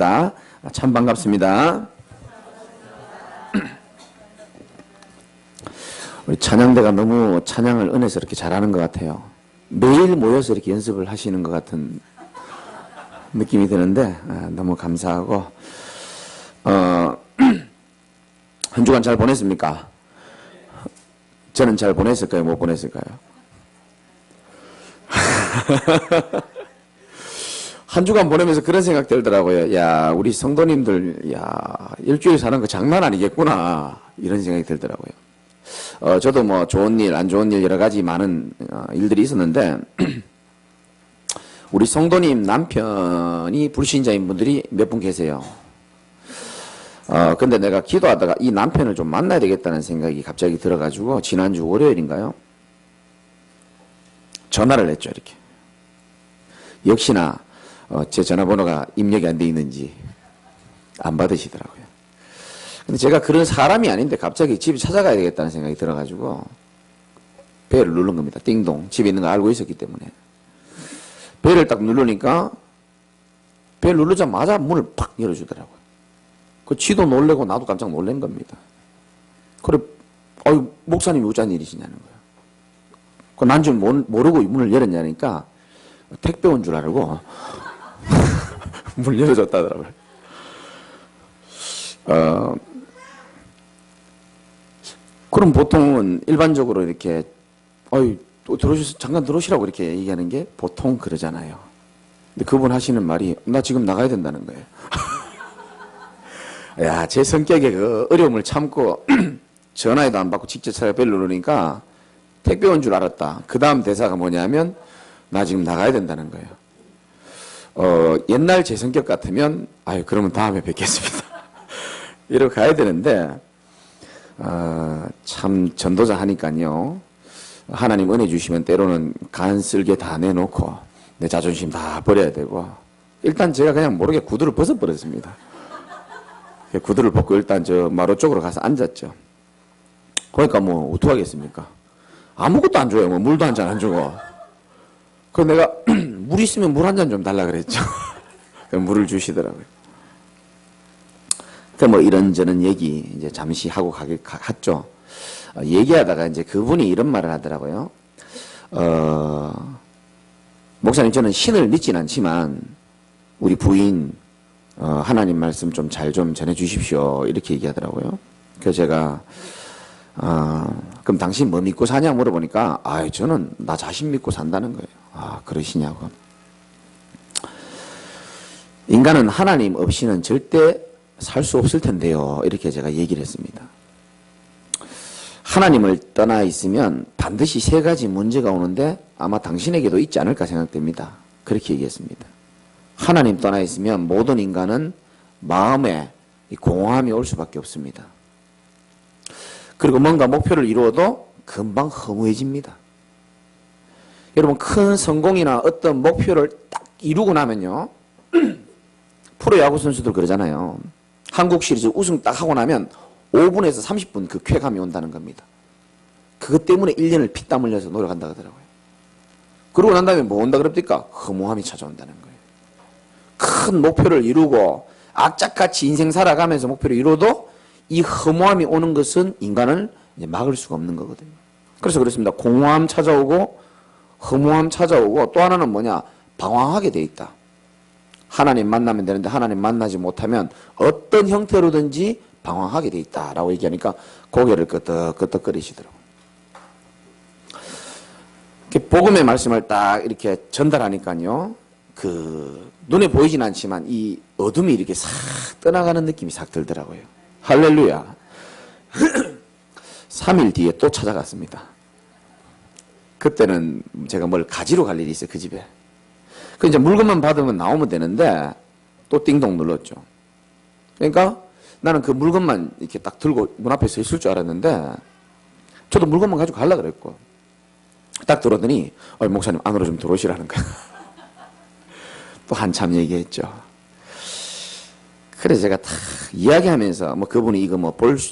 싶다. 참 반갑습니다. 우리 찬양대가 너무 찬양을 은혜스럽게 잘하는 것 같아요. 매일 모여서 이렇게 연습을 하시는 것 같은 느낌이 드는데 너무 감사하고 한 주간 잘 보냈습니까? 저는 잘 보냈을까요? 못 보냈을까요? 한 주간 보내면서 그런 생각 들더라고요. 야, 우리 성도님들, 야, 일주일 사는 거 장난 아니겠구나. 이런 생각이 들더라고요. 저도 뭐 좋은 일, 안 좋은 일 여러 가지 많은 일들이 있었는데, 우리 성도님 남편이 불신자인 분들이 몇 분 계세요. 근데 내가 기도하다가 이 남편을 좀 만나야 되겠다는 생각이 갑자기 들어가지고, 지난주 월요일인가요? 전화를 했죠, 이렇게. 역시나, 제 전화번호가 입력이 안 돼 있는지 안 받으시더라고요. 근데 제가 그런 사람이 아닌데 갑자기 집에 찾아가야 되겠다는 생각이 들어가지고 벨을 누른 겁니다. 띵동. 집에 있는 거 알고 있었기 때문에. 벨을 딱 누르니까 벨 누르자마자 문을 팍 열어주더라고요. 그 지도 놀래고 나도 깜짝 놀란 겁니다. 그래, 목사님이 어쩐 일이시냐는 거예요. 그 난 줄 모르고 문을 열었냐니까 택배 온 줄 알고 문을 열어줬다더라고요. 그럼 보통은 일반적으로 이렇게 또 잠깐 들어오시라고 이렇게 얘기하는 게 보통 그러잖아요. 근데 그분 하시는 말이 나 지금 나가야 된다는 거예요. 야, 제 성격에 그 어려움을 참고 전화에도 안 받고 직접 찾아 벨 누르니까 택배 온 줄 알았다. 그 다음 대사가 뭐냐면 나 지금 나가야 된다는 거예요. 옛날 제 성격 같으면 그러면 다음에 뵙겠습니다. 이러고 가야 되는데 참 전도자 하니까요. 하나님 은혜 주시면 때로는 간 쓸개 다 내놓고 내 자존심 다 버려야 되고 일단 제가 그냥 모르게 구두를 벗어버렸습니다. 구두를 벗고 일단 저 마루 쪽으로 가서 앉았죠. 그러니까 뭐 어떡하겠습니까? 아무것도 안 줘요. 뭐 물도 한 잔 안 주고. 그래서 내가 물 있으면 물 한 잔 좀 달라 그랬죠. 물을 주시더라고요. 뭐 이런저런 얘기 이제 잠시 하고 갔죠. 얘기하다가 이제 그분이 이런 말을 하더라고요. 목사님 저는 신을 믿진 않지만 우리 부인 하나님 말씀 좀 잘 좀 전해 주십시오. 이렇게 얘기하더라고요. 그래서 제가 그럼 당신 뭐 믿고 사냐 물어보니까 저는 나 자신 믿고 산다는 거예요. 그러시냐고. 인간은 하나님 없이는 절대 살 수 없을 텐데요. 이렇게 제가 얘기를 했습니다. 하나님을 떠나 있으면 반드시 세 가지 문제가 오는데 아마 당신에게도 있지 않을까 생각됩니다. 그렇게 얘기했습니다. 하나님 떠나 있으면 모든 인간은 마음에 공허함이 올 수밖에 없습니다. 그리고 뭔가 목표를 이루어도 금방 허무해집니다. 여러분 큰 성공이나 어떤 목표를 딱 이루고 나면요. 프로야구 선수들 그러잖아요. 한국 시리즈 우승 딱 하고 나면 5분에서 30분 그 쾌감이 온다는 겁니다. 그것 때문에 1년을 피땀 흘려서 노력한다 하더라고요. 그러고 난 다음에 뭐 온다 그럽니까? 허무함이 찾아온다는 거예요. 큰 목표를 이루고 악착같이 인생 살아가면서 목표를 이루어도 이 허무함이 오는 것은 인간을 이제 막을 수가 없는 거거든요. 그래서 그렇습니다. 공허함 찾아오고 허무함 찾아오고 또 하나는 뭐냐? 방황하게 돼 있다. 하나님 만나면 되는데 하나님 만나지 못하면 어떤 형태로든지 방황하게 돼 있다라고 얘기하니까 고개를 끄덕끄덕거리시더라고요. 복음의 말씀을 딱 이렇게 전달하니까요. 눈에 보이진 않지만 이 어둠이 이렇게 싹 떠나가는 느낌이 싹 들더라고요. 할렐루야. 3일 뒤에 또 찾아갔습니다. 그때는 제가 뭘 가지러 갈 일이 있어요. 그 집에. 그 이제 물건만 받으면 나오면 되는데 또 띵동 눌렀죠. 그러니까 나는 그 물건만 이렇게 딱 들고 문 앞에 서 있을 줄 알았는데 저도 물건만 가지고 가려고 그랬고 딱 들어오더니 목사님 안으로 좀 들어오시라는 거야. 또 한참 얘기했죠. 그래서 제가 다 이야기하면서 그분이 이거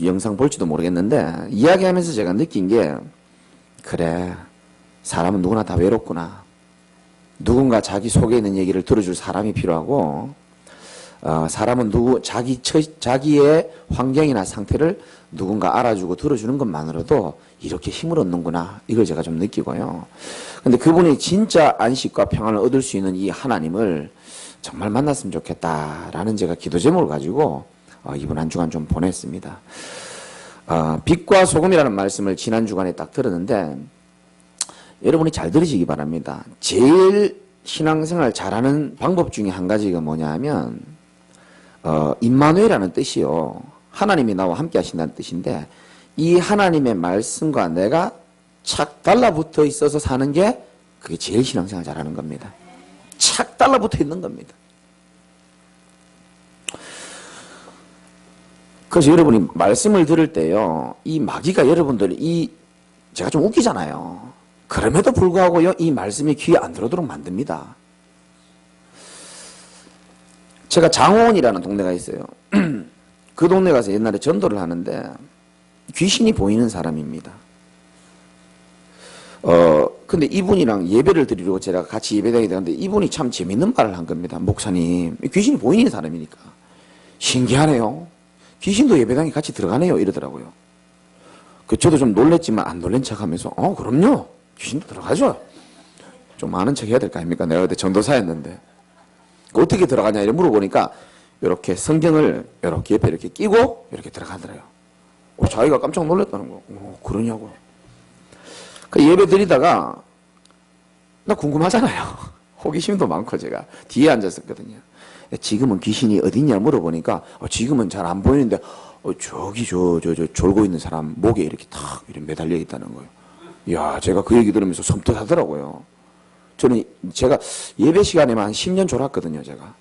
영상 볼지도 모르겠는데 이야기하면서 제가 느낀 게 그래 사람은 누구나 다 외롭구나. 누군가 자기 속에 있는 얘기를 들어줄 사람이 필요하고 사람은 자기의 환경이나 상태를 누군가 알아주고 들어주는 것만으로도 이렇게 힘을 얻는구나. 이걸 제가 좀 느끼고요. 근데 그분이 진짜 안식과 평안을 얻을 수 있는 이 하나님을 정말 만났으면 좋겠다라는 제가 기도 제목을 가지고 이번 한 주간 좀 보냈습니다. 빛과 소금이라는 말씀을 지난 주간에 딱 들었는데 여러분이 잘 들으시기 바랍니다. 제일 신앙생활 잘하는 방법 중에 한 가지가 뭐냐 하면 임마누엘이라는 뜻이요. 하나님이 나와 함께 하신다는 뜻인데 이 하나님의 말씀과 내가 착 달라붙어 있어서 사는 게 그게 제일 신앙생활 잘하는 겁니다. 착 달라붙어 있는 겁니다. 그래서 여러분이 말씀을 들을 때요, 이 마귀가 여러분들 제가 좀 웃기잖아요. 그럼에도 불구하고요, 이 말씀이 귀에 안 들어오도록 만듭니다. 제가 장호원이라는 동네가 있어요. 그 동네 가서 옛날에 전도를 하는데 귀신이 보이는 사람입니다. 근데 이분이랑 예배를 드리려고 제가 같이 예배당에 갔는데 이분이 참 재밌는 말을 한 겁니다. 목사님, 귀신이 보이는 사람이니까. 신기하네요. 귀신도 예배당에 같이 들어가네요. 이러더라고요. 저도 좀 놀랬지만 안 놀란 척 하면서, 그럼요. 귀신도 들어가죠. 좀 아는 척 해야 될 거 아닙니까? 내가 그때 전도사였는데. 어떻게 들어가냐 이렇게 물어보니까 이렇게 성경을 이렇게 옆에 이렇게 끼고 이렇게 들어가더래요. 자기가 깜짝 놀랐다는 거. 그러냐고. 그 예배 드리다가 나 궁금하잖아요. 호기심도 많고 제가 뒤에 앉았었거든요. 지금은 귀신이 어딨냐 물어보니까 지금은 잘 안 보이는데 저기 저 졸고 있는 사람 목에 이렇게 탁 이렇게 매달려 있다는 거예요. 이야, 제가 그 얘기 들으면서 섬뜩하더라고요. 제가 예배 시간에만 한 10년 졸았거든요, 제가.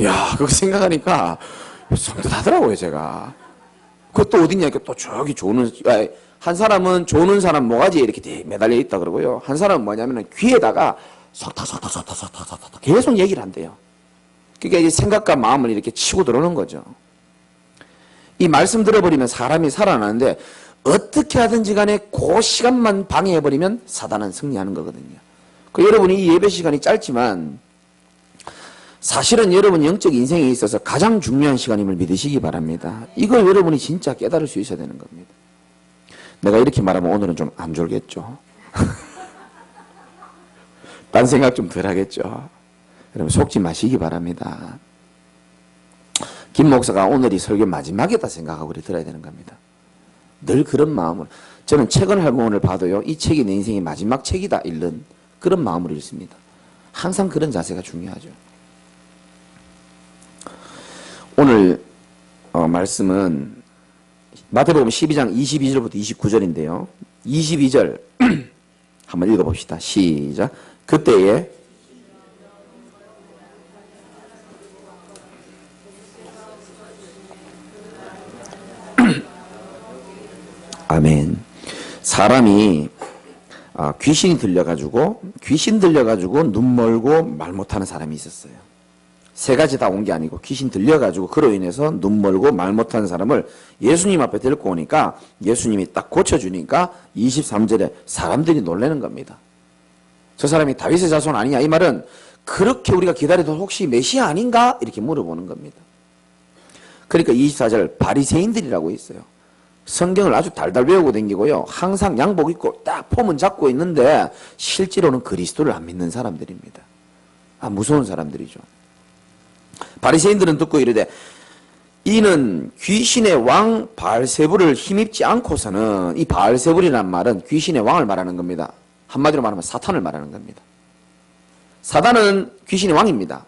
이야, 그거 생각하니까 섬뜩하더라고요, 제가. 그것도 어딨냐, 또 저기 한 사람은 조는 사람 모가지에 이렇게 매달려 있다 그러고요. 한 사람은 뭐냐면은 귀에다가 속닥 계속 얘기를 한대요. 그러니까 이제 생각과 마음을 이렇게 치고 들어오는 거죠. 이 말씀 들어버리면 사람이 살아나는데 어떻게 하든지 간에 그 시간만 방해해버리면 사단은 승리하는 거거든요. 여러분이 이 예배 시간이 짧지만 사실은 여러분 영적 인생에 있어서 가장 중요한 시간임을 믿으시기 바랍니다. 이걸 여러분이 진짜 깨달을 수 있어야 되는 겁니다. 내가 이렇게 말하면 오늘은 좀 안 졸겠죠. 딴 생각 좀 덜 하겠죠. 여러분 속지 마시기 바랍니다. 김 목사가 오늘이 설교 마지막이다 생각하고 우리 들어야 되는 겁니다. 늘 그런 마음으로. 저는 최근 할머니를 봐도요, 이 책이 내 인생의 마지막 책이다 읽는 그런 마음으로 읽습니다. 항상 그런 자세가 중요하죠. 오늘 말씀은 마태복음 12장 22절부터 29절인데요. 22절 한번 읽어봅시다. 시작. 그때에 아멘. 사람이 귀신 들려가지고 눈 멀고 말 못하는 사람이 있었어요. 세 가지 다 온 게 아니고 귀신 들려가지고 그로 인해서 눈 멀고 말 못하는 사람을 예수님 앞에 데리고 오니까 예수님이 딱 고쳐주니까 23절에 사람들이 놀라는 겁니다. 저 사람이 다윗의 자손 아니냐? 이 말은 그렇게 우리가 기다려도 혹시 메시아 아닌가? 이렇게 물어보는 겁니다. 그러니까 24절 바리새인들이라고 있어요. 성경을 아주 달달 외우고 다니고요. 항상 양복 입고 딱 폼은 잡고 있는데 실제로는 그리스도를 안 믿는 사람들입니다. 무서운 사람들이죠. 바리새인들은 듣고 이르되 이는 귀신의 왕 바알세불을 힘입지 않고서는, 이 바알세불이라는 말은 귀신의 왕을 말하는 겁니다. 한마디로 말하면 사탄을 말하는 겁니다. 사단은 귀신의 왕입니다.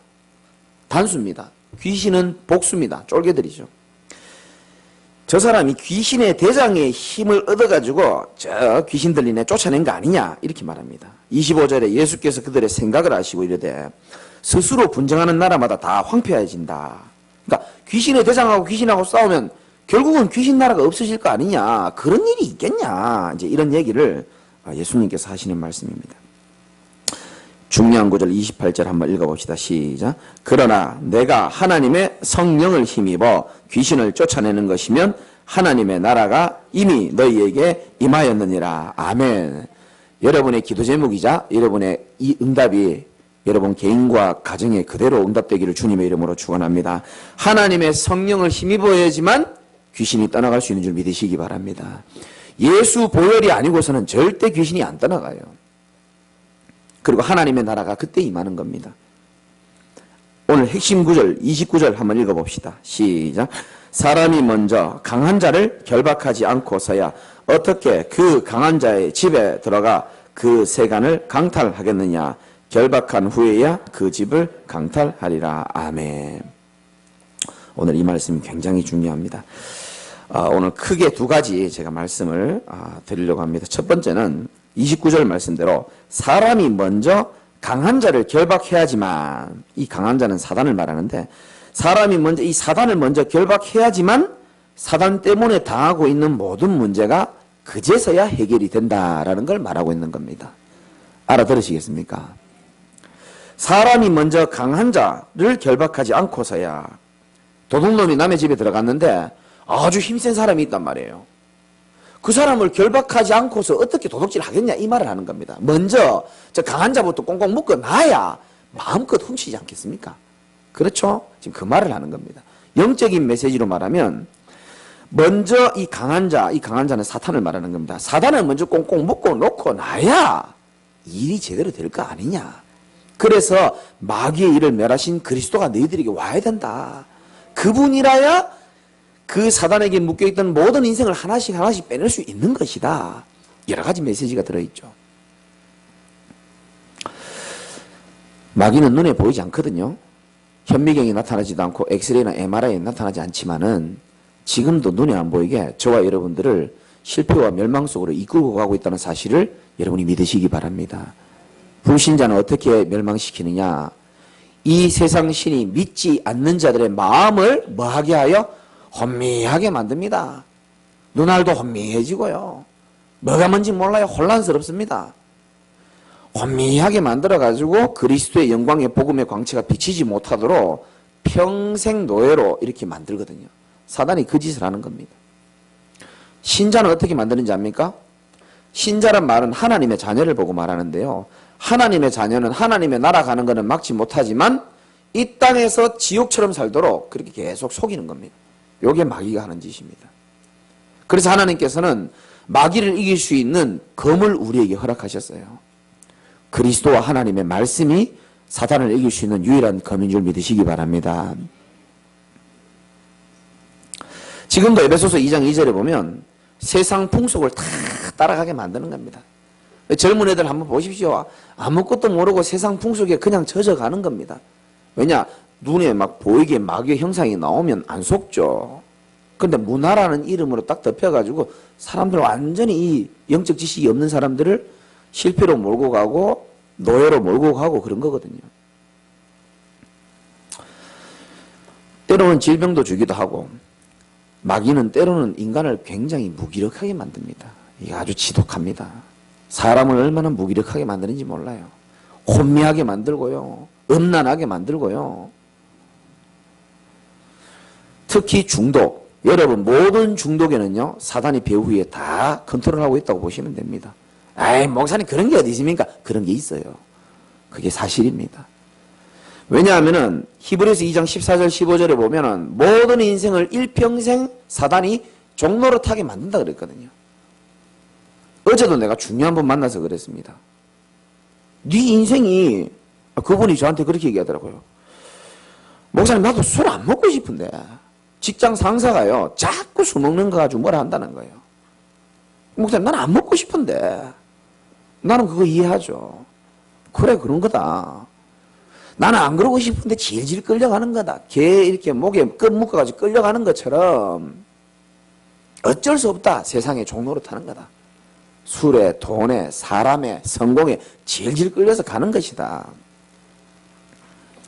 단수입니다. 귀신은 복수입니다. 쫄개들이죠. 저 사람이 귀신의 대장의 힘을 얻어가지고 저 귀신 들리네 쫓아낸 거 아니냐 이렇게 말합니다. 25절에 예수께서 그들의 생각을 아시고 이르되 스스로 분쟁하는 나라마다 다 황폐해진다. 그러니까 귀신의 대장하고 귀신하고 싸우면 결국은 귀신 나라가 없어질 거 아니냐, 그런 일이 있겠냐, 이제 이런 얘기를 예수님께서 하시는 말씀입니다. 중요한 구절 28절 한번 읽어봅시다. 시작. 그러나 내가 하나님의 성령을 힘입어 귀신을 쫓아내는 것이면 하나님의 나라가 이미 너희에게 임하였느니라. 아멘. 여러분의 기도 제목이자 여러분의 이 응답이 여러분 개인과 가정에 그대로 응답되기를 주님의 이름으로 축원합니다. 하나님의 성령을 힘입어야지만 귀신이 떠나갈 수 있는 줄 믿으시기 바랍니다. 예수 보혈이 아니고서는 절대 귀신이 안 떠나가요. 그리고 하나님의 나라가 그때 임하는 겁니다. 오늘 핵심 구절 29절 한번 읽어봅시다. 시작. 사람이 먼저 강한 자를 결박하지 않고서야 어떻게 그 강한 자의 집에 들어가 그 세간을 강탈하겠느냐. 결박한 후에야 그 집을 강탈하리라. 아멘. 오늘 이 말씀이 굉장히 중요합니다. 오늘 크게 두 가지 제가 말씀을 드리려고 합니다. 첫 번째는 29절 말씀대로 사람이 먼저 강한 자를 결박해야지만, 이 강한 자는 사단을 말하는데, 사람이 먼저 이 사단을 먼저 결박해야지만 사단 때문에 당하고 있는 모든 문제가 그제서야 해결이 된다라는 걸 말하고 있는 겁니다. 알아들으시겠습니까? 사람이 먼저 강한 자를 결박하지 않고서야, 도둑놈이 남의 집에 들어갔는데 아주 힘센 사람이 있단 말이에요. 그 사람을 결박하지 않고서 어떻게 도둑질 하겠냐 이 말을 하는 겁니다. 먼저 저 강한 자부터 꽁꽁 묶어 놔야 마음껏 훔치지 않겠습니까? 그렇죠? 지금 그 말을 하는 겁니다. 영적인 메시지로 말하면 먼저 이 강한 자는 사탄을 말하는 겁니다. 사단을 먼저 꽁꽁 묶어 놓고 놔야 일이 제대로 될 거 아니냐. 그래서 마귀의 일을 멸하신 그리스도가 너희들에게 와야 된다. 그분이라야 그 사단에게 묶여있던 모든 인생을 하나씩 빼낼 수 있는 것이다. 여러 가지 메시지가 들어있죠. 마귀는 눈에 보이지 않거든요. 현미경이 나타나지도 않고 엑스레이나 MRI에 나타나지 않지만은 지금도 눈에 안 보이게 저와 여러분들을 실패와 멸망 속으로 이끌고 가고 있다는 사실을 여러분이 믿으시기 바랍니다. 불신자는 어떻게 멸망시키느냐. 이 세상 신이 믿지 않는 자들의 마음을 뭐하게 하여? 혼미하게 만듭니다. 눈알도 혼미해지고요. 뭐가 뭔지 몰라요. 혼란스럽습니다. 혼미하게 만들어가지고 그리스도의 영광의 복음의 광채가 비치지 못하도록 평생 노예로 이렇게 만들거든요. 사단이 그 짓을 하는 겁니다. 신자는 어떻게 만드는지 압니까? 신자란 말은 하나님의 자녀를 보고 말하는데요. 하나님의 자녀는 하나님의 나라 가는 것은 막지 못하지만 이 땅에서 지옥처럼 살도록 그렇게 계속 속이는 겁니다. 요게 마귀가 하는 짓입니다. 그래서 하나님께서는 마귀를 이길 수 있는 검을 우리에게 허락하셨어요. 그리스도와 하나님의 말씀이 사단을 이길 수 있는 유일한 검인 줄 믿으시기 바랍니다. 지금도 에베소서 2장 2절에 보면 세상 풍속을 다 따라가게 만드는 겁니다. 젊은 애들 한번 보십시오. 아무것도 모르고 세상 풍속에 그냥 젖어가는 겁니다. 왜냐? 눈에 막 보이게 마귀의 형상이 나오면 안 속죠. 근데 문화라는 이름으로 딱 덮여가지고 사람들 완전히 이 영적 지식이 없는 사람들을 실패로 몰고 가고 노예로 몰고 가고 그런 거거든요. 때로는 질병도 주기도 하고 마귀는 때로는 인간을 굉장히 무기력하게 만듭니다. 이게 아주 지독합니다. 사람을 얼마나 무기력하게 만드는지 몰라요. 혼미하게 만들고요. 음란하게 만들고요. 특히 중독. 여러분 모든 중독에는요 사단이 배후 위에 다 컨트롤하고 있다고 보시면 됩니다. 아이 목사님 그런 게 어디 있습니까? 그런 게 있어요. 그게 사실입니다. 왜냐하면은 히브리서 2장 14절 15절에 보면은 모든 인생을 일평생 사단이 종노릇하게 만든다 그랬거든요. 어제도 내가 중요한 분 만나서 그랬습니다. 네 인생이 그분이 저한테 그렇게 얘기하더라고요. 목사님 나도 술 안 먹고 싶은데 직장 상사가요 자꾸 술 먹는 거 가지고 뭐라 한다는 거예요. 목사님 나는 안 먹고 싶은데 나는 그거 이해하죠. 그래 그런 거다. 나는 안 그러고 싶은데 질질 끌려가는 거다. 개 이렇게 목에 끈 묶어가지고 끌려가는 것처럼 어쩔 수 없다. 세상에 종노릇하는 거다. 술에 돈에 사람에 성공에 질질 끌려서 가는 것이다.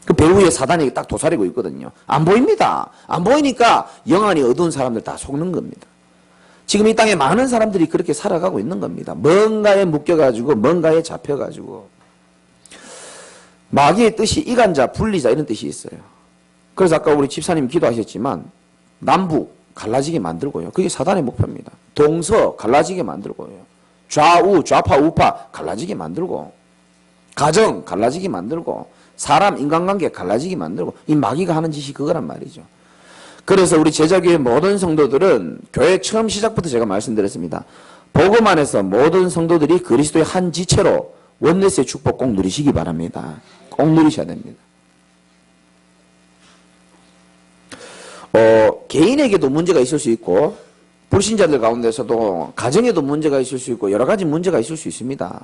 그 배후에 사단이 딱 도사리고 있거든요. 안 보입니다. 안 보이니까 영안이 어두운 사람들 다 속는 겁니다. 지금 이 땅에 많은 사람들이 그렇게 살아가고 있는 겁니다. 뭔가에 묶여가지고 뭔가에 잡혀가지고. 마귀의 뜻이 이간자 분리자 이런 뜻이 있어요. 그래서 아까 우리 집사님 기도하셨지만 남북 갈라지게 만들고요. 그게 사단의 목표입니다. 동서 갈라지게 만들고요. 좌우 좌파 우파 갈라지게 만들고 가정 갈라지게 만들고 사람 인간관계 갈라지게 만들고 이 마귀가 하는 짓이 그거란 말이죠. 그래서 우리 제자교회 모든 성도들은 교회 처음 시작부터 제가 말씀드렸습니다. 복음 안에서 모든 성도들이 그리스도의 한 지체로 원내스의 축복 꼭 누리시기 바랍니다. 꼭 누리셔야 됩니다. 개인에게도 문제가 있을 수 있고 불신자들 가운데서도 가정에도 문제가 있을 수 있고 여러 가지 문제가 있을 수 있습니다.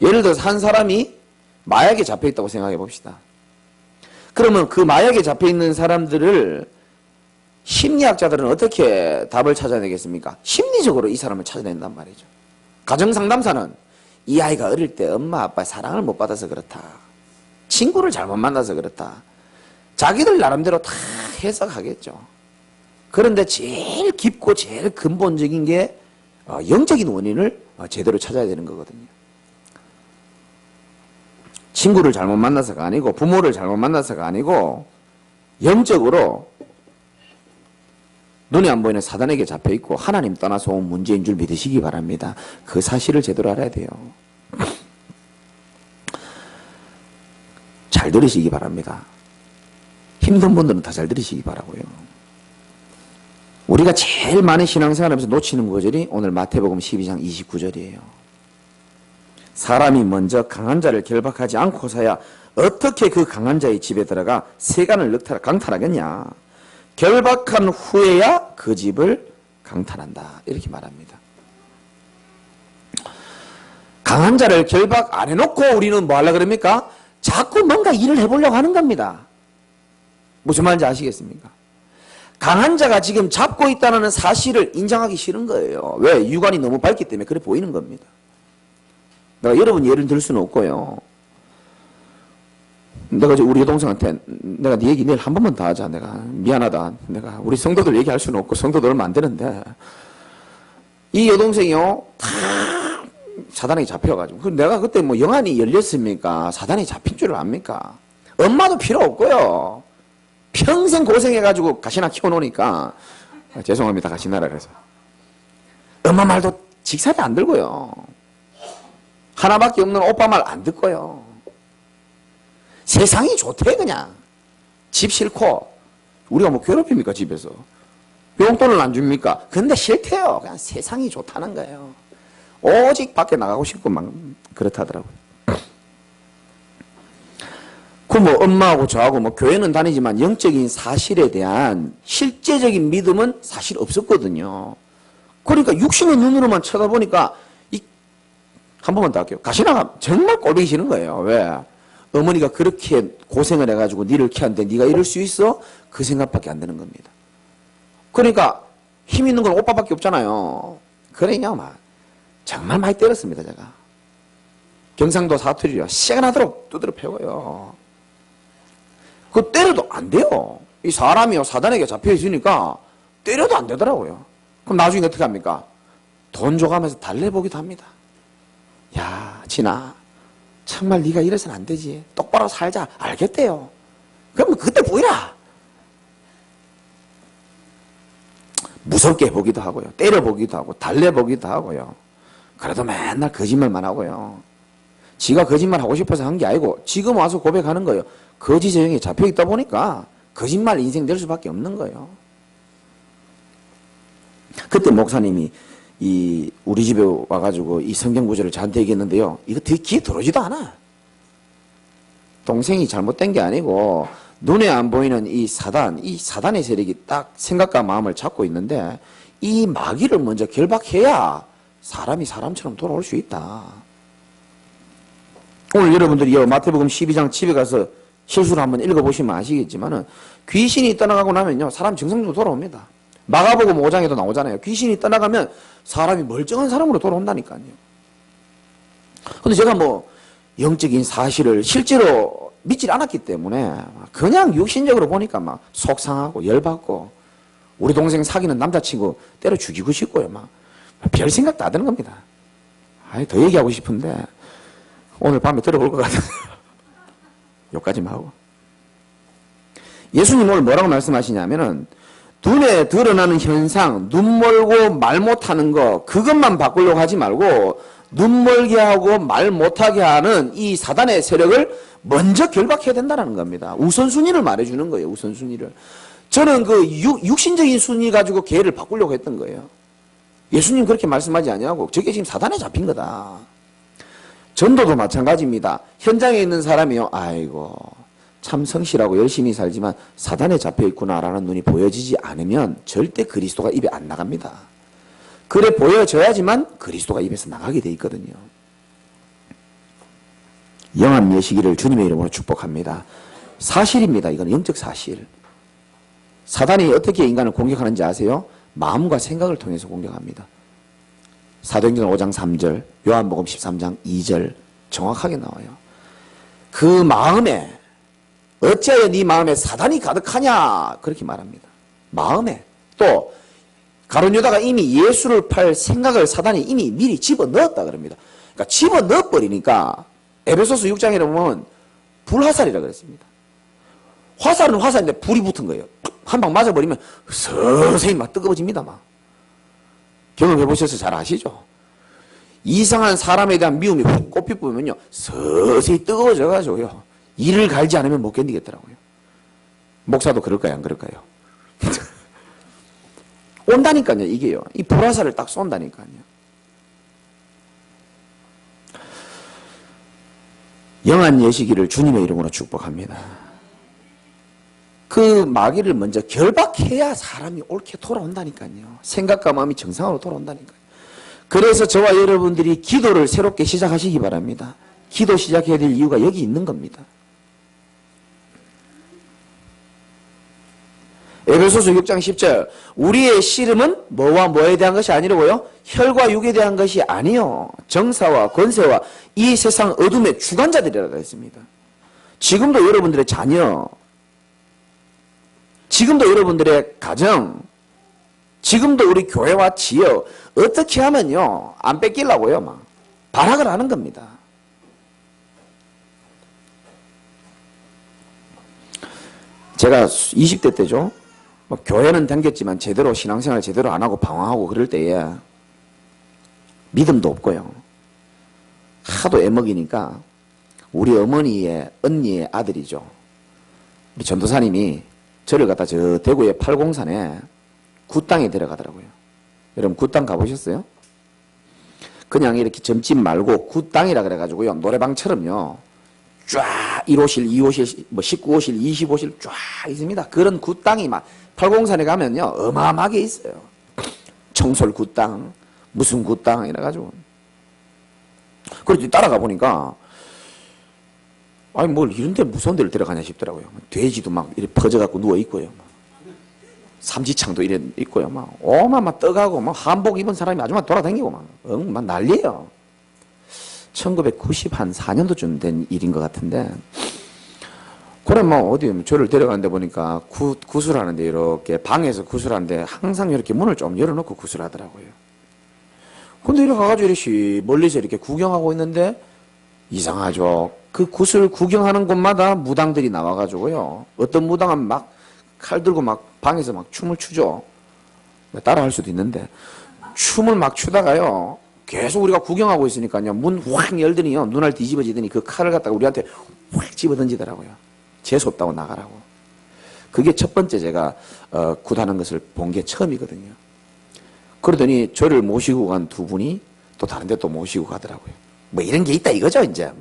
예를 들어서 한 사람이 마약에 잡혀 있다고 생각해 봅시다. 그러면 그 마약에 잡혀 있는 사람들을 심리학자들은 어떻게 답을 찾아내겠습니까? 심리적으로 이 사람을 찾아낸단 말이죠. 가정상담사는 이 아이가 어릴 때 엄마 아빠의 사랑을 못 받아서 그렇다. 친구를 잘못 만나서 그렇다. 자기들 나름대로 다 해석하겠죠. 그런데 제일 깊고 제일 근본적인 게 영적인 원인을 제대로 찾아야 되는 거거든요. 친구를 잘못 만나서가 아니고 부모를 잘못 만나서가 아니고 영적으로 눈에 안 보이는 사단에게 잡혀있고 하나님 떠나서 온 문제인 줄 믿으시기 바랍니다. 그 사실을 제대로 알아야 돼요. 잘 들으시기 바랍니다. 힘든 분들은 다 잘 들으시기 바라고요. 우리가 제일 많은 신앙생활하면서 놓치는 구절이 오늘 마태복음 12장 29절이에요. 사람이 먼저 강한 자를 결박하지 않고서야 어떻게 그 강한 자의 집에 들어가 세간을 강탈하겠냐. 결박한 후에야 그 집을 강탈한다. 이렇게 말합니다. 강한 자를 결박 안 해놓고 우리는 뭐 하려고 그럽니까? 자꾸 뭔가 일을 해보려고 하는 겁니다. 무슨 말인지 아시겠습니까? 강한 자가 지금 잡고 있다는 사실을 인정하기 싫은 거예요. 왜? 육안이 너무 밝기 때문에 그래 보이는 겁니다. 내가 여러분 예를 들 수는 없고요. 내가 우리 여동생한테 내가 네 얘기 내일 한 번만 더 하자. 내가 미안하다. 내가 우리 성도들 얘기할 수는 없고 성도들 얼마 안 되는데 이 여동생이요 다 사단에 잡혀가지고 내가 그때 뭐 영안이 열렸습니까? 사단에 잡힌 줄을 압니까? 엄마도 필요 없고요. 평생 고생해가지고 가시나 키워놓으니까 죄송합니다. 가시나라 그래서 엄마 말도 직사리 안 들고요. 하나밖에 없는 오빠 말 안 듣고요. 세상이 좋대 그냥. 집 싫고 우리가 뭐 괴롭힙니까 집에서. 용돈을 안 줍니까? 근데 싫대요. 그냥 세상이 좋다는 거예요. 오직 밖에 나가고 싶고 막 그렇다더라고요. 그 뭐 엄마하고 저하고 뭐 교회는 다니지만 영적인 사실에 대한 실제적인 믿음은 사실 없었거든요. 그러니까 육신의 눈으로만 쳐다보니까 한 번만 더 할게요. 가시나가 정말 꼴보기 싫은 거예요. 왜? 어머니가 그렇게 고생을 해가지고 니를 키웠는데 니가 이럴 수 있어? 그 생각밖에 안 드는 겁니다. 그러니까 힘 있는 건 오빠밖에 없잖아요. 그러냐 막 정말 많이 때렸습니다. 제가. 경상도 사투리요. 시원하도록 두드려 패고요. 그거 때려도 안 돼요. 이 사람이요 사단에게 잡혀 있으니까 때려도 안 되더라고요. 그럼 나중에 어떻게 합니까? 돈 줘가면서 달래보기도 합니다. 야 진아 정말 네가 이래서는 안 되지. 똑바로 살자. 알겠대요. 그러면 그때 보이라. 무섭게 보기도 하고요. 때려보기도 하고 달래보기도 하고요. 그래도 맨날 거짓말만 하고요. 지가 거짓말 하고 싶어서 한 게 아니고 지금 와서 고백하는 거예요. 거짓의 영에 잡혀있다 보니까 거짓말 인생 될 수밖에 없는 거예요. 그때 목사님이 우리 집에 와가지고 이 성경 구절을 저한테 얘기했는데요. 이거 귀에 들어오지도 않아. 동생이 잘못된 게 아니고 눈에 안 보이는 이 사단의 세력이 딱 생각과 마음을 잡고 있는데 이 마귀를 먼저 결박해야 사람이 사람처럼 돌아올 수 있다. 오늘 여러분들이 마태복음 12장 집에 가서 실수를 한번 읽어보시면 아시겠지만은 귀신이 떠나가고 나면요 사람 정상적으로 돌아옵니다. 마가복음 5장에도 나오잖아요. 귀신이 떠나가면 사람이 멀쩡한 사람으로 돌아온다니까요. 근데 제가 뭐 영적인 사실을 실제로 믿질 않았기 때문에 그냥 육신적으로 보니까 막 속상하고 열받고 우리 동생 사귀는 남자친구 때려 죽이고 싶고요. 막 별 생각도 안 드는 겁니다. 더 얘기하고 싶은데 오늘 밤에 들어볼 것 같아요. 여기까지만 하고. 예수님 오늘 뭐라고 말씀하시냐면은 눈에 드러나는 현상, 눈 멀고 말 못하는 거 그것만 바꾸려고 하지 말고 눈 멀게 하고 말 못하게 하는 이 사단의 세력을 먼저 결박해야 된다는 겁니다. 우선순위를 말해주는 거예요. 우선순위를. 저는 그 육신적인 순위 가지고 계획을 바꾸려고 했던 거예요. 예수님 그렇게 말씀하지 아니하고 저게 지금 사단에 잡힌 거다. 전도도 마찬가지입니다. 현장에 있는 사람이요. 아이고 참 성실하고 열심히 살지만 사단에 잡혀있구나라는 눈이 보여지지 않으면 절대 그리스도가 입에 안 나갑니다. 그래 보여져야지만 그리스도가 입에서 나가게 돼 있거든요. 영암 예시기를 주님의 이름으로 축복합니다. 사실입니다. 이건 영적 사실. 사단이 어떻게 인간을 공격하는지 아세요? 마음과 생각을 통해서 공격합니다. 사도행전 5장 3절, 요한복음 13장 2절 정확하게 나와요. 그 마음에 어찌하여 네 마음에 사단이 가득하냐 그렇게 말합니다. 마음에. 또 가룟 유다가 이미 예수를 팔 생각을 사단이 이미 미리 집어넣었다 그럽니다. 그러니까 집어넣어버리니까 에베소서 6장에 보면 불화살이라 그랬습니다. 화살은 화살인데 불이 붙은 거예요. 한 방 맞아버리면 서서히 막 뜨거워집니다. 막. 경험해보셔서 잘 아시죠? 이상한 사람에 대한 미움이 꽃피 뿌면요 서서히 뜨거워져가지고요 이를 갈지 않으면 못 견디겠더라고요. 목사도 그럴까요? 안 그럴까요? 온다니까요. 이게요. 이 불화살을 딱 쏜다니까요. 영한 예시기를 주님의 이름으로 축복합니다. 그 마귀를 먼저 결박해야 사람이 옳게 돌아온다니까요. 생각과 마음이 정상으로 돌아온다니까요. 그래서 저와 여러분들이 기도를 새롭게 시작하시기 바랍니다. 기도 시작해야 될 이유가 여기 있는 겁니다. 에베소서 6장 10절 우리의 씨름은 뭐와 뭐에 대한 것이 아니라고요? 혈과 육에 대한 것이 아니요. 정사와 권세와 이 세상 어둠의 주관자들이라고 했습니다. 지금도 여러분들의 자녀, 지금도 여러분들의 가정, 지금도 우리 교회와 지역 어떻게 하면요 안 뺏기려고요 막 발악을 하는 겁니다. 제가 20대 때죠. 교회는 다녔지만 제대로 신앙생활 제대로 안 하고 방황하고 그럴 때에 믿음도 없고요. 하도 애먹이니까 우리 어머니의 언니의 아들이죠. 우리 전도사님이 저를 갖다 저 대구의 팔공산에 굿땅에 데려가더라고요. 여러분 굿땅 가보셨어요? 그냥 이렇게 점집 말고 굿땅이라 그래가지고요. 노래방처럼요. 쫙 1호실, 2호실, 뭐 19호실, 25호실 쫙 있습니다. 그런 굿땅이 막 팔공산에 가면요. 어마어마하게 있어요. 청솔 굿땅, 무슨 굿땅 이래가지고. 그래서 따라가 보니까 아니 뭘 이런 데 무서운 데를 데려가냐 싶더라고요. 돼지도 막 이렇게 퍼져갖고 누워있고요. 삼지창도 이래 있고요. 막 오만 떠가고 막 한복 입은 사람이 아주 막 돌아다니고 막 난리예요. 1994년도쯤 된 일인 것 같은데 그래 뭐 어디 저를 데려가는데 보니까 구슬하는데 이렇게 방에서 구슬하는데 항상 이렇게 문을 좀 열어놓고 구슬하더라고요. 근데 이렇게 가가지고 이렇게 멀리서 이렇게 구경하고 있는데 이상하죠. 그 구슬 구경하는 곳마다 무당들이 나와가지고요. 어떤 무당은 막 칼 들고 막 방에서 막 춤을 추죠. 따라할 수도 있는데 춤을 막 추다가요. 계속 우리가 구경하고 있으니까요. 문 확 열더니요. 눈알 뒤집어지더니 그 칼을 갖다가 우리한테 확 집어 던지더라고요. 재수없다고 나가라고. 그게 첫 번째 제가 굿하는 것을 본 게 처음이거든요. 그러더니 저를 모시고 간 두 분이 또 다른 데 또 모시고 가더라고요. 뭐 이런 게 있다 이거죠. 이제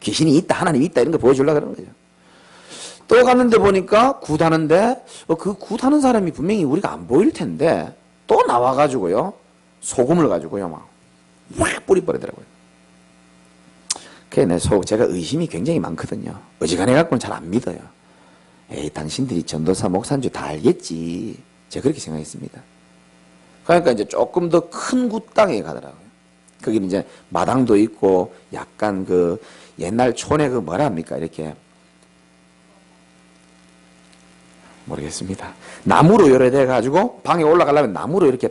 귀신이 있다 하나님이 있다 이런 거 보여주려고 그러는 거죠. 또 갔는데 보니까 굿하는데 그 굿하는 사람이 분명히 우리가 안 보일 텐데 또 나와가지고요. 소금을 가지고요. 막 확 뿌리버리더라고요. 그래 제가 의심이 굉장히 많거든요. 어지간해 갖고는 잘 안 믿어요. 에이 당신들이 전도사 목사인 줄 다 알겠지. 제가 그렇게 생각했습니다. 그러니까 이제 조금 더 큰 굿땅에 가더라고요. 거기는 이제 마당도 있고 약간 그 옛날 촌에 그 뭐라 합니까 이렇게 모르겠습니다. 나무로 요래돼 가지고 방에 올라가려면 나무로 이렇게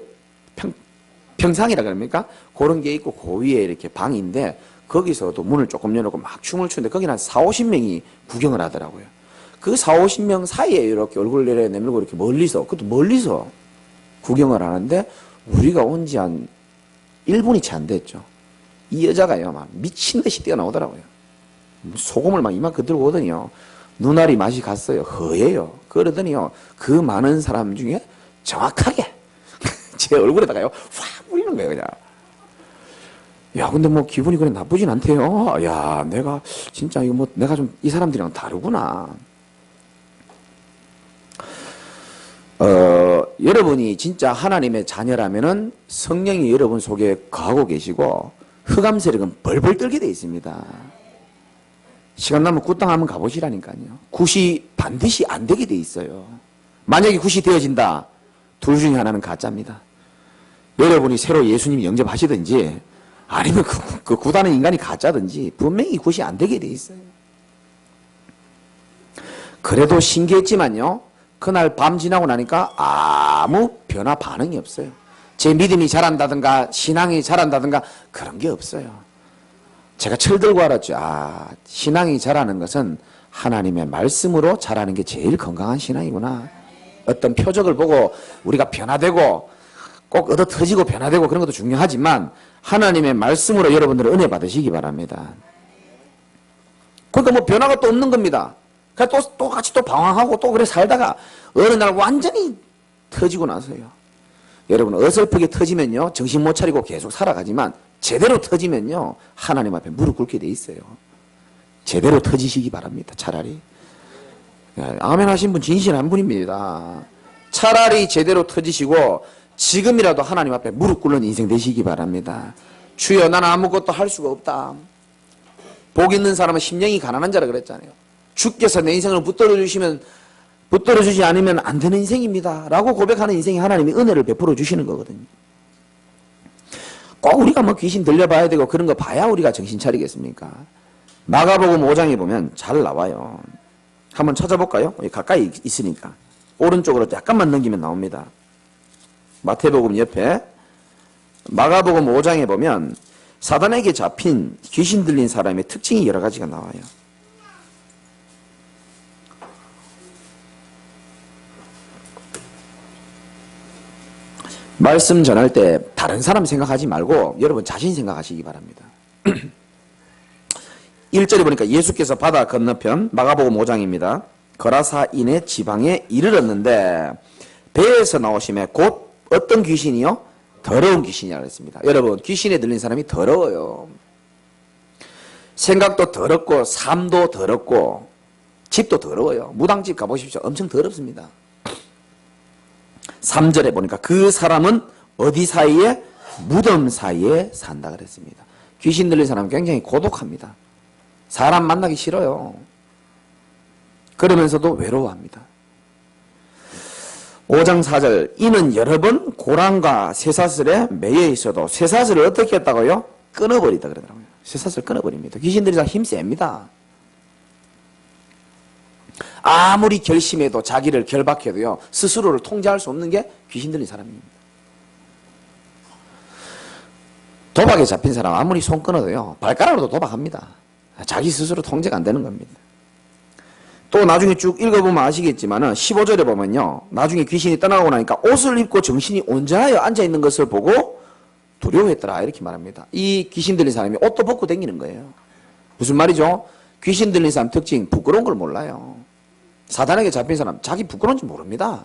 평상이라 그럽니까? 그런 게 있고 그 위에 이렇게 방인데 거기서도 문을 조금 열어놓고 막 춤을 추는데 거기는 한 40~50명이 구경을 하더라고요. 그 40~50명 사이에 이렇게 얼굴 내밀고 이렇게 멀리서 그것도 멀리서 구경을 하는데 우리가 온 지 한 1분이 채 안 됐죠. 이 여자가요, 막 미친 듯이 뛰어나오더라고요. 소금을 막 이만큼 들고 오더니요. 눈알이 맛이 갔어요. 허예요. 그러더니요. 그 많은 사람 중에 정확하게 제 얼굴에다가요. 확 뿌리는 거예요, 그냥. 야, 근데 뭐 기분이 그래 나쁘진 않대요. 야, 내가 진짜 이거 뭐 내가 좀 이 사람들이랑 다르구나. 여러분이 진짜 하나님의 자녀라면은 성령이 여러분 속에 거하고 계시고 흑암 세력은 벌벌 떨게 돼 있습니다. 시간 나면 굿당 한번 가보시라니까요. 굿이 반드시 안 되게 돼 있어요. 만약에 굿이 되어진다. 둘 중에 하나는 가짜입니다. 여러분이 새로 예수님 영접하시든지 아니면 그 굿하는 인간이 가짜든지 분명히 굿이 안 되게 돼 있어요. 그래도 신기했지만요. 그날 밤 지나고 나니까 아무 변화 반응이 없어요. 제 믿음이 자란다든가 신앙이 자란다든가 그런 게 없어요. 제가 철들고 알았죠. 아, 신앙이 자라는 것은 하나님의 말씀으로 자라는 게 제일 건강한 신앙이구나. 어떤 표적을 보고 우리가 변화되고 꼭 얻어 터지고 변화되고 그런 것도 중요하지만 하나님의 말씀으로 여러분들은 은혜 받으시기 바랍니다. 그러니까 뭐 변화가 또 없는 겁니다. 그러니까 또 같이 또 방황하고 또 그래 살다가 어느 날 완전히 터지고 나서요. 여러분 어설프게 터지면요 정신 못 차리고 계속 살아가지만 제대로 터지면요 하나님 앞에 무릎 꿇게 돼 있어요. 제대로 터지시기 바랍니다. 차라리. 아멘 하신 분 진실한 분입니다. 차라리 제대로 터지시고 지금이라도 하나님 앞에 무릎 꿇는 인생 되시기 바랍니다. 주여 나는 아무것도 할 수가 없다. 복 있는 사람은 심령이 가난한 자라 그랬잖아요. 주께서 내 인생을 붙들어 주지 않으면 안 되는 인생입니다 라고 고백하는 인생이 하나님이 은혜를 베풀어 주시는 거거든요. 꼭 우리가 뭐 귀신 들려봐야 되고 그런 거 봐야 우리가 정신 차리겠습니까? 마가복음 5장에 보면 잘 나와요. 한번 찾아볼까요? 가까이 있으니까 오른쪽으로 약간만 넘기면 나옵니다. 마태복음 옆에 마가복음 5장에 보면 사단에게 잡힌 귀신 들린 사람의 특징이 여러 가지가 나와요. 말씀 전할 때 다른 사람 생각하지 말고 여러분 자신 생각하시기 바랍니다. 1절에 보니까 예수께서 바다 건너편 마가복음 5장입니다. 거라사인의 지방에 이르렀는데 배에서 나오심에 곧 어떤 귀신이요? 더러운 귀신이라고 했습니다. 여러분 귀신에 들린 사람이 더러워요. 생각도 더럽고 삶도 더럽고 집도 더러워요. 무당집 가보십시오. 엄청 더럽습니다. 3절에 보니까 그 사람은 어디 사이에? 무덤 사이에 산다 그랬습니다. 귀신 들린 사람은 굉장히 고독합니다. 사람 만나기 싫어요. 그러면서도 외로워합니다. 5장 4절 이는 여러 번 고랑과 쇠사슬에 매여 있어도 쇠사슬을 어떻게 했다고요? 끊어버리다 그러더라고요. 쇠사슬 끊어버립니다. 귀신 들린 사람 힘 셉니다. 아무리 결심해도 자기를 결박해도요 스스로를 통제할 수 없는 게 귀신 들린 사람입니다. 도박에 잡힌 사람 아무리 손 끊어도요 발가락으로도 도박합니다. 자기 스스로 통제가 안 되는 겁니다. 또 나중에 쭉 읽어보면 아시겠지만 15절에 보면요 나중에 귀신이 떠나고 나니까 옷을 입고 정신이 온전하여 앉아있는 것을 보고 두려워했더라 이렇게 말합니다. 이 귀신 들린 사람이 옷도 벗고 다니는 거예요. 무슨 말이죠? 귀신 들린 사람 특징 부끄러운 걸 몰라요. 사단에게 잡힌 사람 자기 부끄러운지 모릅니다.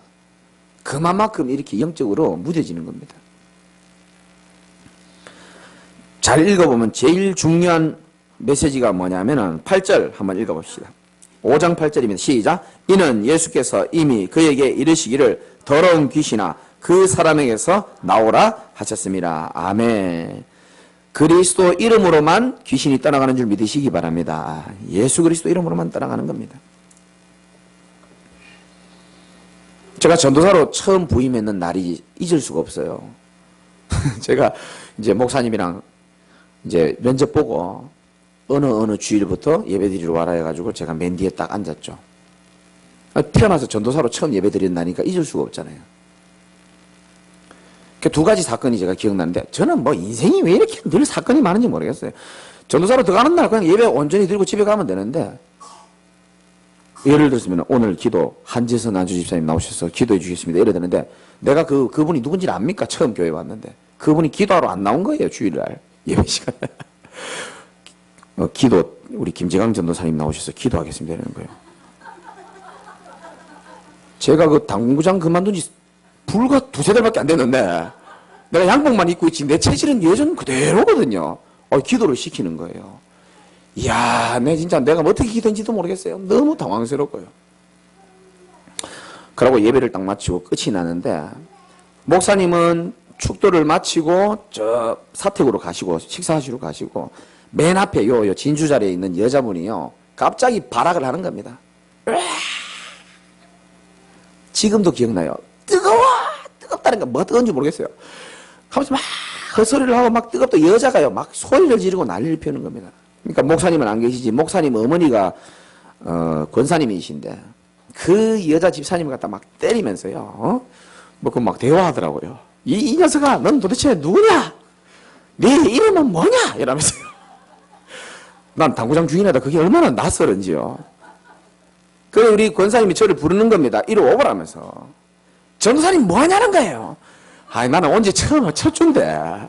그만큼 이렇게 영적으로 무뎌지는 겁니다. 잘 읽어보면 제일 중요한 메시지가 뭐냐면은 8절 한번 읽어봅시다. 5장 8절입니다. 시작. 이는 예수께서 이미 그에게 이르시기를 더러운 귀신아 그 사람에게서 나오라 하셨습니다. 아멘. 그리스도 이름으로만 귀신이 떠나가는 줄 믿으시기 바랍니다. 예수 그리스도 이름으로만 떠나가는 겁니다. 제가 전도사로 처음 부임했는 날이 잊을 수가 없어요. 제가 이제 목사님이랑 이제 면접 보고 어느 주일부터 예배 드리러 와라 해가지고 제가 맨 뒤에 딱 앉았죠. 태어나서 전도사로 처음 예배 드린다니까 잊을 수가 없잖아요. 두 가지 사건이 제가 기억나는데 저는 뭐 인생이 왜 이렇게 늘 사건이 많은지 모르겠어요. 전도사로 들어가는 날 그냥 예배 온전히 드리고 집에 가면 되는데 예를 들었으면 오늘 기도 한재선 안주 집사님 나오셔서 기도해 주겠습니다. 이래 되는데 내가 그분이 누군지 압니까? 처음 교회 왔는데 그분이 기도하러 안 나온 거예요. 주일날 예배 시간에. 기도, 우리 김재강 전도사님 나오셔서 기도하겠습니다. 이러는 거예요. 제가 그 당구장 그만둔 지 불과 두세 달밖에 안 됐는데, 내가 양복만 입고 있지, 내 체질은 예전 그대로거든요. 기도를 시키는 거예요. 이야, 진짜 내가 어떻게 기도했는지도 모르겠어요. 너무 당황스럽고요. 그러고 예배를 딱 마치고 끝이 나는데, 목사님은 축도를 마치고 저 사택으로 가시고 식사하시러 가시고, 맨 앞에 요 진주 자리에 있는 여자분이요, 갑자기 발악을 하는 겁니다. 지금도 기억나요. 뜨겁다는 거 뭐 뜨거운지 모르겠어요. 하면서 막 헛소리를 하고 막 뜨겁다. 여자가요 막 소리를 지르고 난리를 피우는 겁니다. 그러니까 목사님은 안 계시지, 목사님 어머니가 권사님이신데 그 여자 집사님을 갖다 막 때리면서요, 뭐 그 막 대화하더라고요. 이 녀석아, 넌 도대체 누구냐? 네 이름은 뭐냐? 이러면서요. 난 당구장 주인이다. 그게 얼마나 낯설은지요. 그래 우리 권사님이 저를 부르는 겁니다. 이리 오라면서. 전도사님 뭐 하냐는 거예요. 나는 언제 첫 주인데.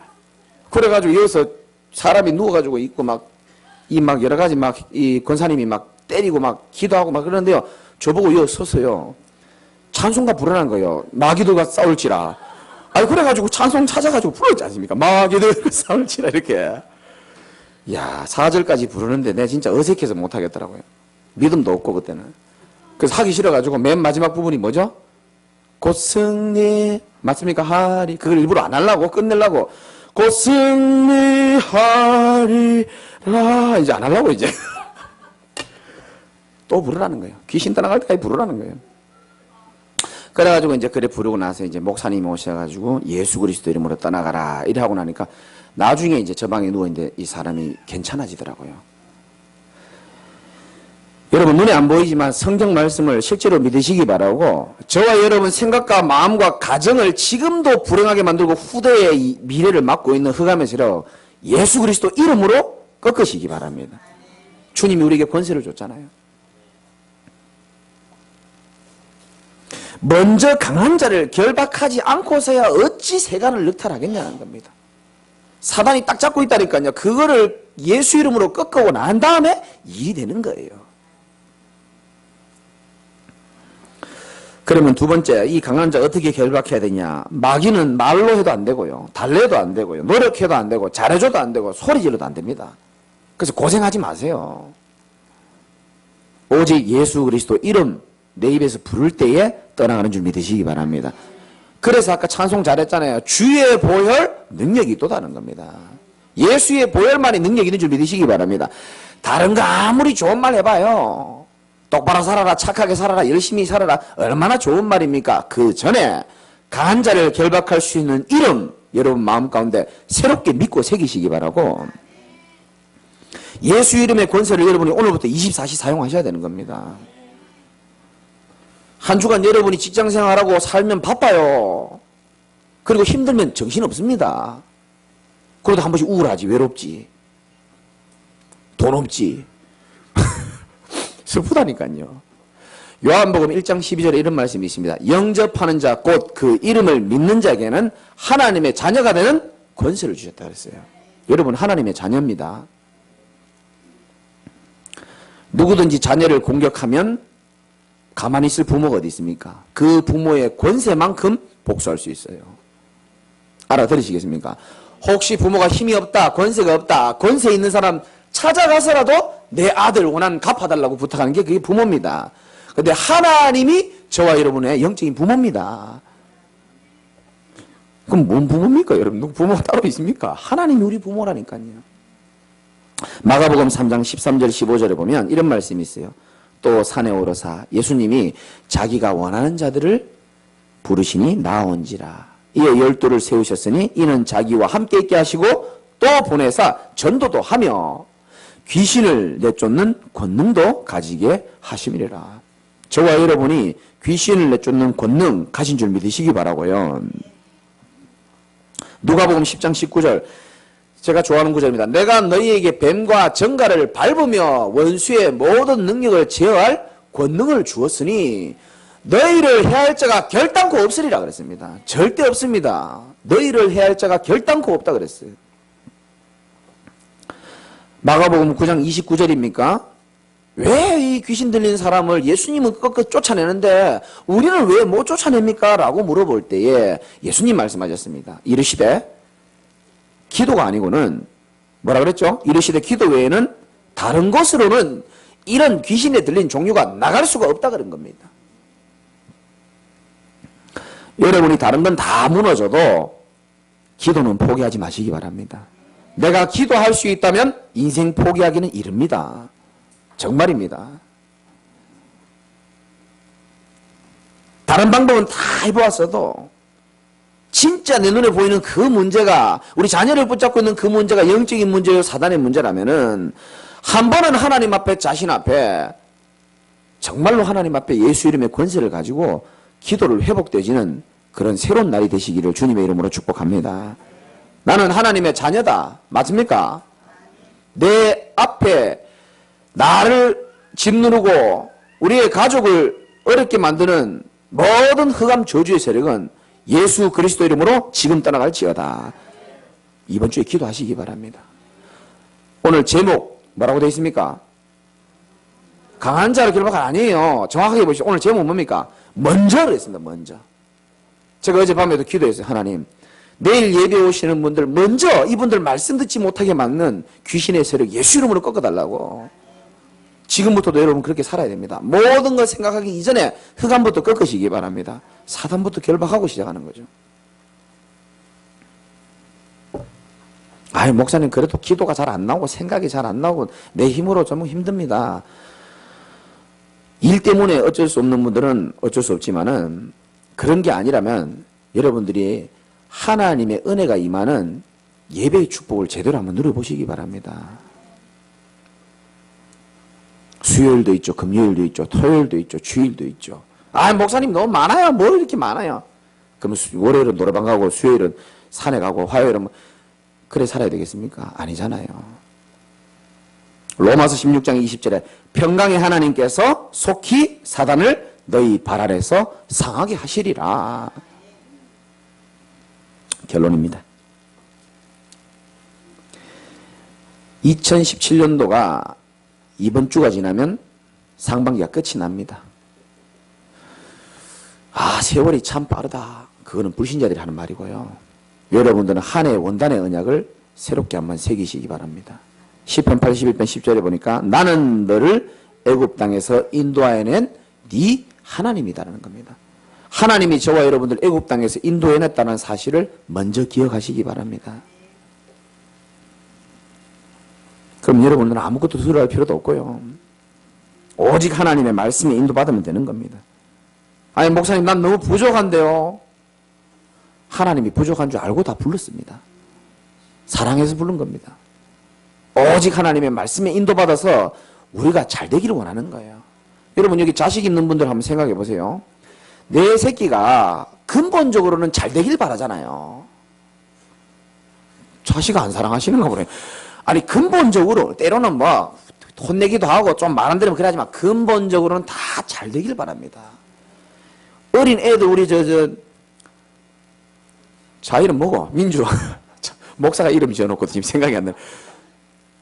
그래가지고 여기서 사람이 누워가지고 있고 막 여러 가지 이 권사님이 막 때리고 막 기도하고 막 그러는데요. 저보고 여기 서서요, 찬송가 부르라는 거예요. 마귀들과 싸울지라. 그래가지고 찬송 찾아가지고 불렀지 않습니까? 마귀들과 싸울지라 이렇게. 야, 4절까지 부르는데 내가 진짜 어색해서 못하겠더라고요. 믿음도 없고 그때는. 그래서 하기 싫어가지고 맨 마지막 부분이 뭐죠? 곧 승리 맞습니까? 하리. 그걸 일부러 안 하려고 끝내려고 곧 승리하리라 이제 안 하려고 이제 또 부르라는 거예요. 귀신 떠나갈 때까지 부르라는 거예요. 그래가지고 이제 그래 부르고 나서 이제 목사님이 오셔가지고 예수 그리스도 이름으로 떠나가라 이래 하고 나니까 나중에 이제 저 방에 누워있는데 이 사람이 괜찮아지더라고요. 여러분 눈에 안 보이지만 성경 말씀을 실제로 믿으시기 바라고, 저와 여러분 생각과 마음과 가정을 지금도 불행하게 만들고 후대의 이 미래를 막고 있는 흑암에서 예수 그리스도 이름으로 꺾으시기 바랍니다. 주님이 우리에게 권세를 줬잖아요. 먼저 강한 자를 결박하지 않고서야 어찌 세간을 늑탈하겠냐는 겁니다. 사단이 딱 잡고 있다니까요. 그거를 예수 이름으로 꺾고 난 다음에 일이 되는 거예요. 그러면 두 번째, 이 강한 자 어떻게 결박해야 되냐? 마귀는 말로 해도 안 되고요, 달래도 안 되고요, 노력해도 안 되고, 잘해줘도 안 되고, 소리 질러도 안 됩니다. 그래서 고생하지 마세요. 오직 예수 그리스도 이름 내 입에서 부를 때에 떠나가는 줄 믿으시기 바랍니다. 그래서 아까 찬송 잘했잖아요. 주의 보혈 능력이 있다는 겁니다. 예수의 보혈만이 능력이 있는 줄 믿으시기 바랍니다. 다른 거 아무리 좋은 말 해봐요. 똑바로 살아라, 착하게 살아라, 열심히 살아라, 얼마나 좋은 말입니까? 그 전에 강한 자를 결박할 수 있는 이름 여러분 마음 가운데 새롭게 믿고 새기시기 바라고, 예수 이름의 권세를 여러분이 오늘부터 24시 사용하셔야 되는 겁니다. 한 주간 여러분이 직장생활하고 살면 바빠요. 그리고 힘들면 정신없습니다. 그러다 한 번씩 우울하지, 외롭지, 돈 없지. 슬프다니까요. 요한복음 1장 12절에 이런 말씀이 있습니다. 영접하는 자 곧 그 이름을 믿는 자에게는 하나님의 자녀가 되는 권세를 주셨다 그랬어요. 여러분 하나님의 자녀입니다. 누구든지 자녀를 공격하면 가만히 있을 부모가 어디 있습니까? 그 부모의 권세만큼 복수할 수 있어요. 알아들으시겠습니까? 혹시 부모가 힘이 없다, 권세가 없다, 권세 있는 사람 찾아가서라도 내 아들 원한 갚아달라고 부탁하는 게 그게 부모입니다. 근데 하나님이 저와 여러분의 영적인 부모입니다. 그럼 뭔 부모입니까? 여러분 누구 부모가 따로 있습니까? 하나님이 우리 부모라니까요. 마가복음 3장 13절 15절에 보면 이런 말씀이 있어요. 또 산에 오르사 예수님이 자기가 원하는 자들을 부르시니 나온지라. 이에 12를 세우셨으니 이는 자기와 함께 있게 하시고 또 보내사 전도도 하며 귀신을 내쫓는 권능도 가지게 하심이라. 저와 여러분이 귀신을 내쫓는 권능 가진 줄 믿으시기 바라고요. 누가복음 10장 19절 제가 좋아하는 구절입니다. 내가 너희에게 뱀과 정갈을 밟으며 원수의 모든 능력을 제어할 권능을 주었으니 너희를 해할 자가 결단코 없으리라 그랬습니다. 절대 없습니다. 너희를 해할 자가 결단코 없다 그랬어요. 마가복음 9장 29절입니까? 왜 이 귀신 들린 사람을 예수님은 꺾어 쫓아내는데 우리는 왜 못 쫓아냅니까? 라고 물어볼 때에 예수님 말씀하셨습니다. 이르시되 기도가 아니고는 뭐라 그랬죠? 이르시되 기도 외에는 다른 곳으로는 이런 귀신에 들린 종류가 나갈 수가 없다 그런 겁니다. 여러분이 다른 건 다 무너져도 기도는 포기하지 마시기 바랍니다. 내가 기도할 수 있다면 인생 포기하기는 이릅니다. 정말입니다. 다른 방법은 다 해보았어도 진짜 내 눈에 보이는 그 문제가, 우리 자녀를 붙잡고 있는 그 문제가 영적인 문제요 사단의 문제라면은 한 번은 하나님 앞에, 자신 앞에 정말로 하나님 앞에 예수 이름의 권세를 가지고 기도를 회복되지는 그런 새로운 날이 되시기를 주님의 이름으로 축복합니다. 나는 하나님의 자녀다. 맞습니까? 내 앞에 나를 짓누르고 우리의 가족을 어렵게 만드는 모든 흑암 저주의 세력은 예수 그리스도 이름으로 지금 떠나갈지어다. 이번 주에 기도하시기 바랍니다. 오늘 제목 뭐라고 되어 있습니까? 강한 자를 결박한 아니에요. 정확하게 보시죠. 오늘 제목 뭡니까? 먼저로 했습니다. 먼저. 제가 어젯밤에도 기도했어요. 하나님, 내일 예배 오시는 분들 먼저 이분들 말씀 듣지 못하게 막는 귀신의 세력 예수 이름으로 꺾어달라고. 지금부터도 여러분 그렇게 살아야 됩니다. 모든 걸 생각하기 이전에 흑암부터 꺾으시기 바랍니다. 사단부터 결박하고 시작하는 거죠. 아유, 목사님 그래도 기도가 잘 안 나오고 생각이 잘 안 나오고 내 힘으로 좀 힘듭니다. 일 때문에 어쩔 수 없는 분들은 어쩔 수 없지만은 그런 게 아니라면 여러분들이 하나님의 은혜가 임하는 예배의 축복을 제대로 한번 누려보시기 바랍니다. 수요일도 있죠. 금요일도 있죠. 토요일도 있죠. 주일도 있죠. 아, 목사님 너무 많아요. 뭘 이렇게 많아요. 그러면 월요일은 노래방 가고 수요일은 산에 가고 화요일은 뭐 그래 살아야 되겠습니까? 아니잖아요. 로마서 16장 20절에 평강의 하나님께서 속히 사단을 너희 발 아래서 상하게 하시리라. 결론입니다. 2017년도가 이번 주가 지나면 상반기가 끝이 납니다. 아, 세월이 참 빠르다. 그거는 불신자들이 하는 말이고요. 여러분들은 한 해 원단의 언약을 새롭게 한번 새기시기 바랍니다. 시편 81편 10절에 보니까 나는 너를 애굽 땅에서 인도하여낸 네 하나님이다라는 겁니다. 하나님이 저와 여러분들 애굽 땅에서 인도해냈다는 사실을 먼저 기억하시기 바랍니다. 그럼 여러분들은 아무것도 두려워할 필요도 없고요. 오직 하나님의 말씀에 인도받으면 되는 겁니다. 아니, 목사님 난 너무 부족한데요. 하나님이 부족한 줄 알고 다 불렀습니다. 사랑해서 부른 겁니다. 오직 하나님의 말씀에 인도받아서 우리가 잘 되기를 원하는 거예요. 여러분 여기 자식 있는 분들 한번 생각해 보세요. 내 새끼가 근본적으로는 잘 되길 바라잖아요. 자식 안 사랑하시는가 보네. 아니 근본적으로 때로는 뭐 혼내기도 하고 좀 말 안 들으면 그러지만 근본적으로는 다 잘 되길 바랍니다. 어린 애들 우리 자 이름 뭐고? 민주. 목사가 이름 지어놓고 지금 생각이 안 나요.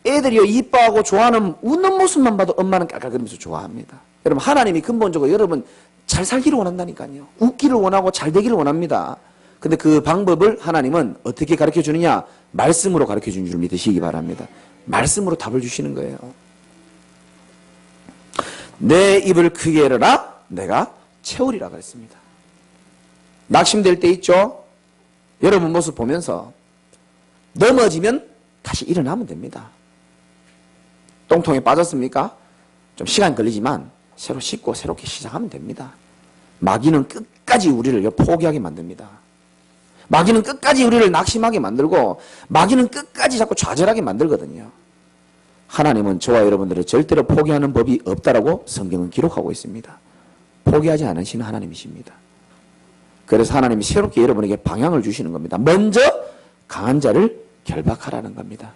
애들이요 이뻐하고 좋아하는 웃는 모습만 봐도 엄마는 깔깔거리면서 좋아합니다. 여러분 하나님이 근본적으로 여러분 잘 살기를 원한다니까요. 웃기를 원하고 잘 되기를 원합니다. 근데 그 방법을 하나님은 어떻게 가르쳐 주느냐? 말씀으로 가르쳐 주는 줄 믿으시기 바랍니다. 말씀으로 답을 주시는 거예요. 내 입을 크게 열어라 내가 채우리라 그랬습니다. 낙심될 때 있죠? 여러분 모습 보면서 넘어지면 다시 일어나면 됩니다. 똥통에 빠졌습니까? 좀 시간 걸리지만 새로 씻고 새롭게 시작하면 됩니다. 마귀는 끝까지 우리를 포기하게 만듭니다. 마귀는 끝까지 우리를 낙심하게 만들고 마귀는 끝까지 자꾸 좌절하게 만들거든요. 하나님은 저와 여러분들을 절대로 포기하는 법이 없다라고 성경은 기록하고 있습니다. 포기하지 않으시는 하나님이십니다. 그래서 하나님이 새롭게 여러분에게 방향을 주시는 겁니다. 먼저 강한 자를 결박하라는 겁니다.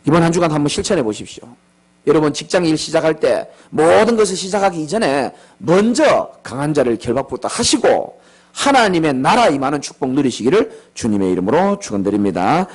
이번 한 주간 한번 실천해 보십시오. 여러분 직장 일 시작할 때 모든 것을 시작하기 이전에 먼저 강한 자를 결박부터 하시고 하나님의 나라 임하는 축복 누리시기를 주님의 이름으로 축원드립니다.